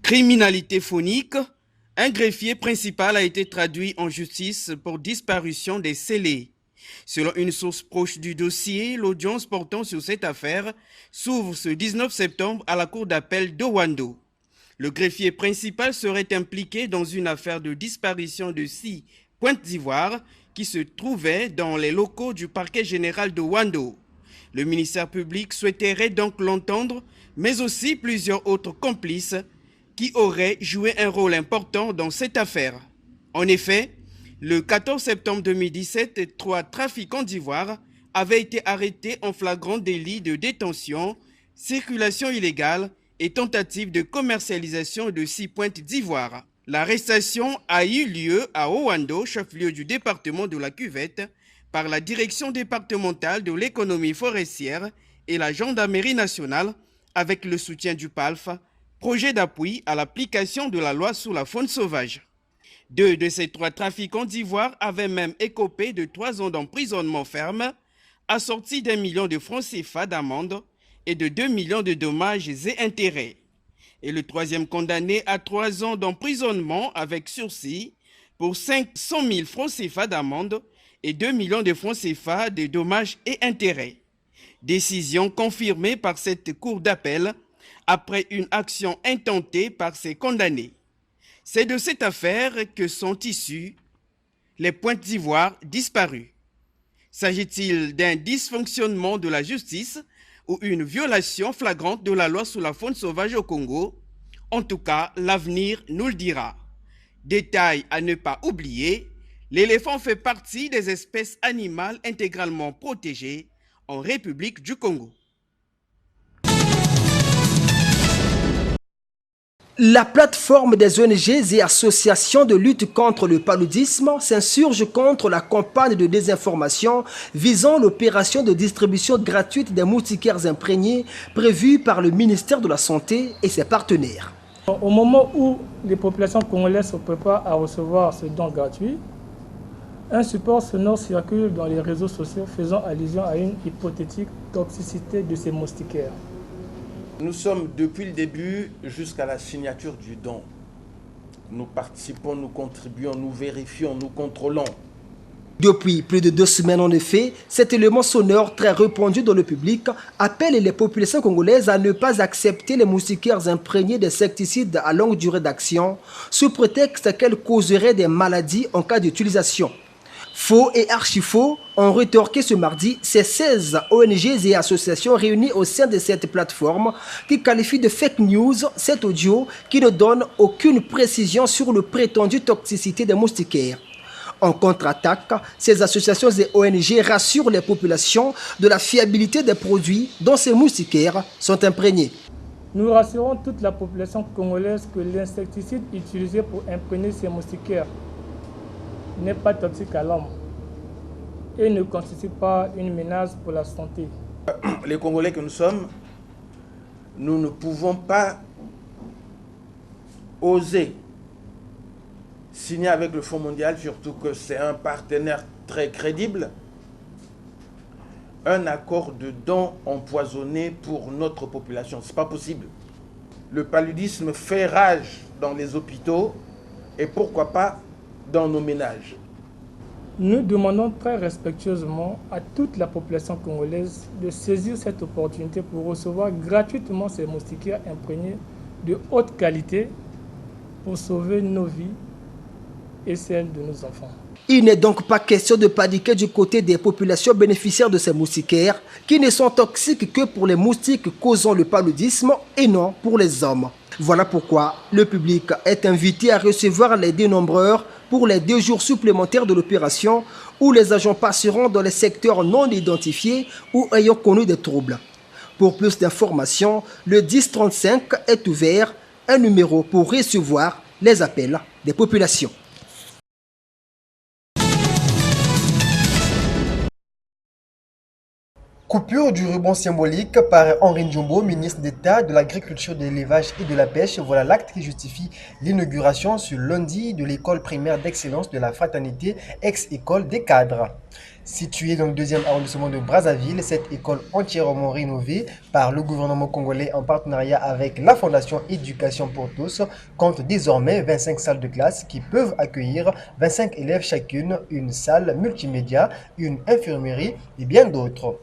Criminalité phonique, un greffier principal a été traduit en justice pour disparition des scellés. Selon une source proche du dossier, l'audience portant sur cette affaire s'ouvre ce 19 septembre à la cour d'appel d'Owando. Le greffier principal serait impliqué dans une affaire de disparition de 6 pointes d'ivoire qui se trouvaient dans les locaux du parquet général d'Owando. Le ministère public souhaiterait donc l'entendre, mais aussi plusieurs autres complices qui auraient joué un rôle important dans cette affaire. En effet, le 14 septembre 2017, 3 trafiquants d'ivoire avaient été arrêtés en flagrant délit de détention, circulation illégale et tentative de commercialisation de 6 pointes d'ivoire. L'arrestation a eu lieu à Owando, chef-lieu du département de la Cuvette, par la direction départementale de l'économie forestière et la gendarmerie nationale avec le soutien du PALF, projet d'appui à l'application de la loi sur la faune sauvage. 2 de ces 3 trafiquants d'ivoire avaient même écopé de 3 ans d'emprisonnement ferme, assorti d'1 million de francs CFA d'amende et de 2 millions de dommages et intérêts. Et le 3e condamné à 3 ans d'emprisonnement avec sursis pour 500 000 francs CFA d'amende et 2 millions de francs CFA de dommages et intérêts. Décision confirmée par cette cour d'appel après une action intentée par ces condamnés. C'est de cette affaire que sont issues les pointes d'ivoire disparues. S'agit-il d'un dysfonctionnement de la justice ou une violation flagrante de la loi sur la faune sauvage au Congo? En tout cas, l'avenir nous le dira. Détail à ne pas oublier, l'éléphant fait partie des espèces animales intégralement protégées en République du Congo. La plateforme des ONG et associations de lutte contre le paludisme s'insurge contre la campagne de désinformation visant l'opération de distribution gratuite des moustiquaires imprégnés prévue par le ministère de la Santé et ses partenaires. Au moment où les populations congolaises se préparent à recevoir ce don gratuit, un support sonore circule dans les réseaux sociaux faisant allusion à une hypothétique toxicité de ces moustiquaires. Nous sommes depuis le début jusqu'à la signature du don. Nous participons, nous contribuons, nous vérifions, nous contrôlons. Depuis plus de 2 semaines en effet, cet élément sonore très répandu dans le public appelle les populations congolaises à ne pas accepter les moustiquaires imprégnés d'insecticides à longue durée d'action sous prétexte qu'elles causeraient des maladies en cas d'utilisation. Faux et archi-faux ont rétorqué ce mardi ces 16 ONG et associations réunies au sein de cette plateforme qui qualifient de fake news cet audio qui ne donne aucune précision sur la prétendue toxicité des moustiquaires. En contre-attaque, ces associations et ONG rassurent les populations de la fiabilité des produits dont ces moustiquaires sont imprégnés. Nous rassurons toute la population congolaise que l'insecticide utilisé pour imprégner ces moustiquaires n'est pas toxique à l'homme et ne constitue pas une menace pour la santé. Les Congolais que nous sommes, nous ne pouvons pas oser signer avec le Fonds mondial, surtout que c'est un partenaire très crédible, un accord de don empoisonné pour notre population. Ce n'est pas possible. Le paludisme fait rage dans les hôpitaux et pourquoi pas dans nos ménages. Nous demandons très respectueusement à toute la population congolaise de saisir cette opportunité pour recevoir gratuitement ces moustiquaires imprégnés de haute qualité pour sauver nos vies et celles de nos enfants. Il n'est donc pas question de paniquer du côté des populations bénéficiaires de ces moustiquaires qui ne sont toxiques que pour les moustiques causant le paludisme et non pour les hommes. Voilà pourquoi le public est invité à recevoir les dénombreurs pour les 2 jours supplémentaires de l'opération où les agents passeront dans les secteurs non identifiés ou ayant connu des troubles. Pour plus d'informations, le 1035 est ouvert, un numéro pour recevoir les appels des populations. Coupure du ruban symbolique par Henri Ndjombo, ministre d'État de l'Agriculture, de l'Élevage et de la Pêche. Voilà l'acte qui justifie l'inauguration ce lundi de l'école primaire d'excellence de la fraternité, ex-école des cadres. Située dans le 2e arrondissement de Brazzaville, cette école entièrement rénovée par le gouvernement congolais en partenariat avec la Fondation Éducation pour tous compte désormais 25 salles de classe qui peuvent accueillir 25 élèves chacune, une salle multimédia, une infirmerie et bien d'autres.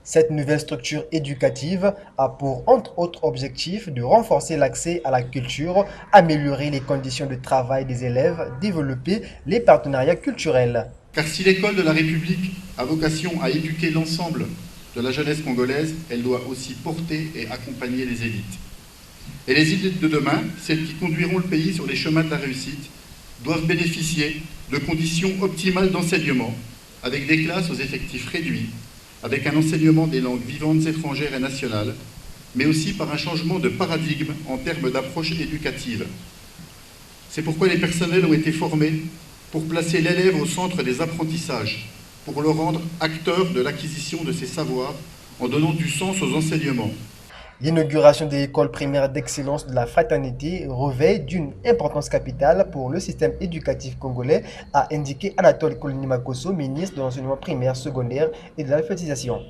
Cette nouvelle structure éducative a pour entre autres objectif de renforcer l'accès à la culture, améliorer les conditions de travail des élèves, développer les partenariats culturels. Car si l'école de la République a vocation à éduquer l'ensemble de la jeunesse congolaise, elle doit aussi porter et accompagner les élites. Et les élites de demain, celles qui conduiront le pays sur les chemins de la réussite, doivent bénéficier de conditions optimales d'enseignement, avec des classes aux effectifs réduits, avec un enseignement des langues vivantes étrangères et nationales, mais aussi par un changement de paradigme en termes d'approche éducative. C'est pourquoi les personnels ont été formés pour placer l'élève au centre des apprentissages, pour le rendre acteur de l'acquisition de ses savoirs en donnant du sens aux enseignements. L'inauguration de l'école primaire d'excellence de la fraternité revêt d'une importance capitale pour le système éducatif congolais, a indiqué Anatole Kolinimakoso, ministre de l'enseignement primaire, secondaire et de l'alphabétisation.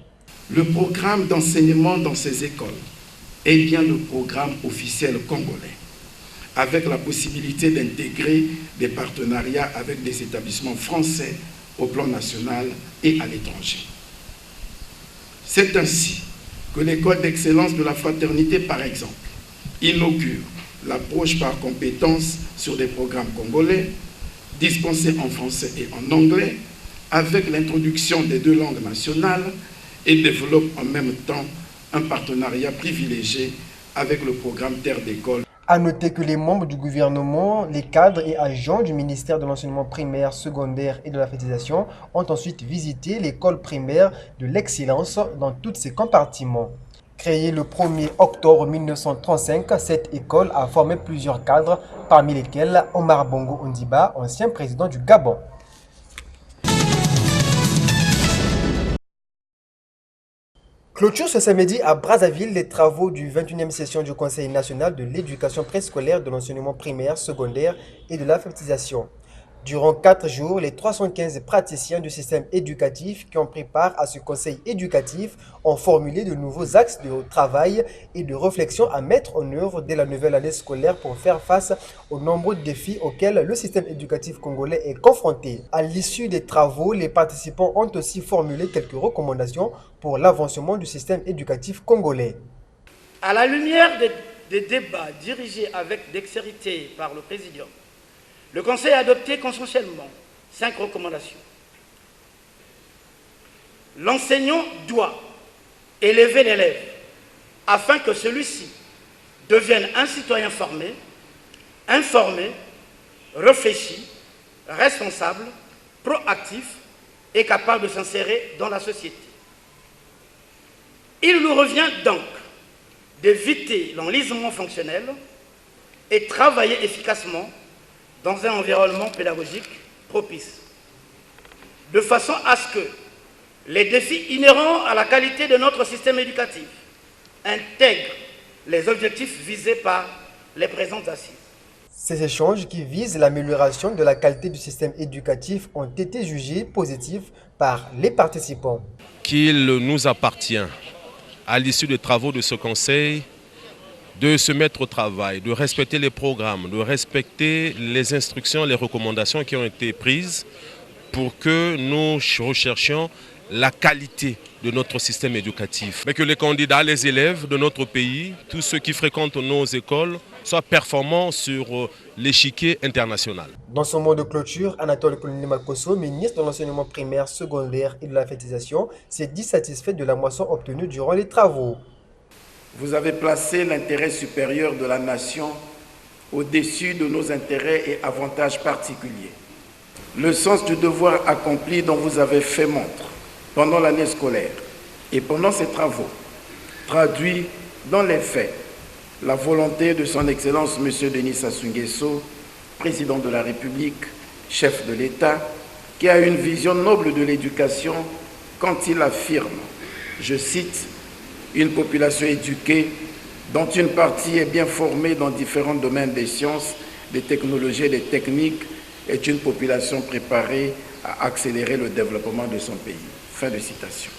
Le programme d'enseignement dans ces écoles est bien le programme officiel congolais, avec la possibilité d'intégrer des partenariats avec des établissements français au plan national et à l'étranger. C'est ainsi que l'école d'excellence de la fraternité, par exemple, inaugure l'approche par compétences sur des programmes congolais, dispensés en français et en anglais, avec l'introduction des 2 langues nationales et développe en même temps un partenariat privilégié avec le programme Terre d'école. A noter que les membres du gouvernement, les cadres et agents du ministère de l'enseignement primaire, secondaire et de l'alphabétisation ont ensuite visité l'école primaire de l'excellence dans tous ses compartiments. Créée le 1er octobre 1935, cette école a formé plusieurs cadres, parmi lesquels Omar Bongo Ondiba, ancien président du Gabon. Clôture ce samedi à Brazzaville les travaux du 21e session du Conseil national de l'éducation préscolaire, de l'enseignement primaire, secondaire et de l'alphabétisation. Durant 4 jours, les 315 praticiens du système éducatif qui ont pris part à ce conseil éducatif ont formulé de nouveaux axes de travail et de réflexion à mettre en œuvre dès la nouvelle année scolaire pour faire face aux nombreux défis auxquels le système éducatif congolais est confronté. À l'issue des travaux, les participants ont aussi formulé quelques recommandations pour l'avancement du système éducatif congolais. À la lumière des débats dirigés avec dextérité par le Président, le Conseil a adopté consensuellement 5 recommandations. L'enseignant doit élever l'élève afin que celui-ci devienne un citoyen formé, informé, réfléchi, responsable, proactif et capable de s'insérer dans la société. Il nous revient donc d'éviter l'enlisement fonctionnel et travailler efficacement dans un environnement pédagogique propice, de façon à ce que les défis inhérents à la qualité de notre système éducatif intègrent les objectifs visés par les présentes assises. Ces échanges qui visent l'amélioration de la qualité du système éducatif ont été jugés positifs par les participants. Qu'il nous appartient, à l'issue des travaux de ce conseil, de se mettre au travail, de respecter les programmes, de respecter les instructions, les recommandations qui ont été prises pour que nous recherchions la qualité de notre système éducatif. Mais que les candidats, les élèves de notre pays, tous ceux qui fréquentent nos écoles, soient performants sur l'échiquier international. Dans son mot de clôture, Anatole Kolinimakoso, ministre de l'enseignement primaire, secondaire et de l'alphabétisation, s'est dit satisfait de la moisson obtenue durant les travaux. Vous avez placé l'intérêt supérieur de la nation au-dessus de nos intérêts et avantages particuliers. Le sens du devoir accompli dont vous avez fait montre pendant l'année scolaire et pendant ces travaux traduit dans les faits la volonté de son Excellence M. Denis Sassou Nguesso, président de la République, chef de l'État, qui a une vision noble de l'éducation quand il affirme, je cite, une population éduquée dont une partie est bien formée dans différents domaines des sciences, des technologies et des techniques est une population préparée à accélérer le développement de son pays. Fin de citation.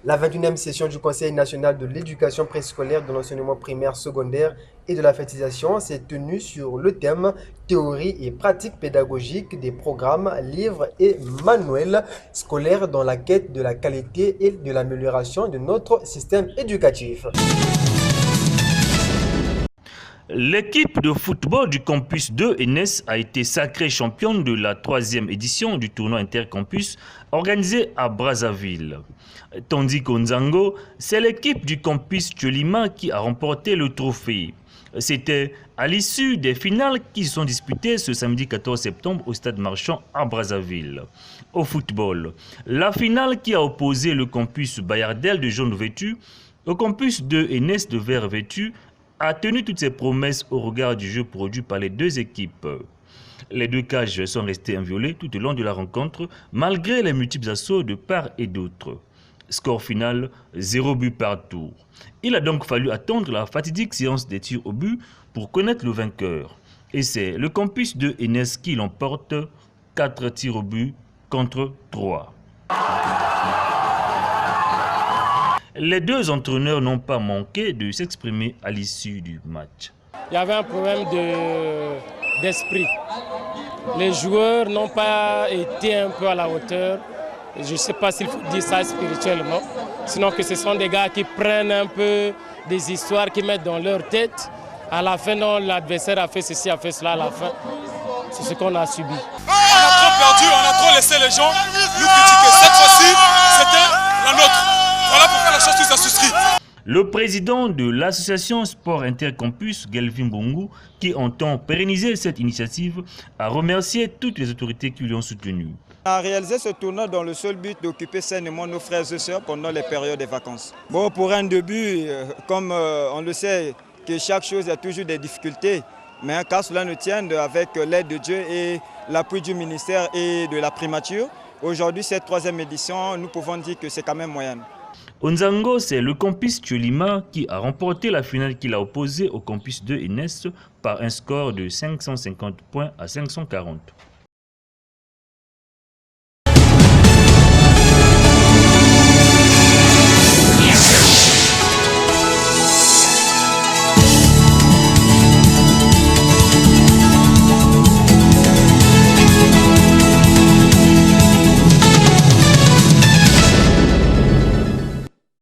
La 21e session du Conseil national de l'éducation préscolaire, de l'enseignement primaire, secondaire et de l'alphabétisation s'est tenue sur le thème théorie et pratique pédagogique des programmes, livres et manuels scolaires dans la quête de la qualité et de l'amélioration de notre système éducatif. L'équipe de football du campus 2 ENES a été sacrée championne de la 3e édition du tournoi intercampus organisé à Brazzaville. Tandis qu'au Nzango, c'est l'équipe du campus Tcholima qui a remporté le trophée. C'était à l'issue des finales qui sont disputées ce samedi 14 septembre au stade Marchand à Brazzaville. Au football, la finale qui a opposé le campus Bayardel de jaune vêtu au campus 2 ENES de vert vêtu a tenu toutes ses promesses au regard du jeu produit par les deux équipes. Les deux cages sont restées inviolées tout au long de la rencontre, malgré les multiples assauts de part et d'autre. Score final, 0 but par tour. Il a donc fallu attendre la fatidique séance des tirs au but pour connaître le vainqueur. Et c'est le campus de ENES qui l'emporte, 4 tirs au but contre 3. Les deux entraîneurs n'ont pas manqué de s'exprimer à l'issue du match. Il y avait un problème d'esprit. Les joueurs n'ont pas été un peu à la hauteur. Je ne sais pas s'il faut dire ça spirituellement. Sinon que ce sont des gars qui prennent un peu des histoires, qui mettent dans leur tête. À la fin, non, l'adversaire a fait ceci, a fait cela à la fin. C'est ce qu'on a subi. On a trop perdu, on a trop laissé les gens nous critiquer. Cette fois-ci, c'était la nôtre. Voilà pourquoi la chose nous a souscrit. Le président de l'association Sport Intercampus, Gelvin Bongo, qui entend pérenniser cette initiative, a remercié toutes les autorités qui lui ont soutenu. On a réalisé ce tournoi dans le seul but d'occuper sainement nos frères et sœurs pendant les périodes de vacances. Bon, pour un début, comme on le sait, que chaque chose a toujours des difficultés, mais qu'à cela ne tienne, avec l'aide de Dieu et l'appui du ministère et de la primature, aujourd'hui, cette 3e édition, nous pouvons dire que c'est quand même moyenne. Au Nzango, c'est le campus Tcholima qui a remporté la finale qu'il a opposée au campus de ENES par un score de 550 points à 540.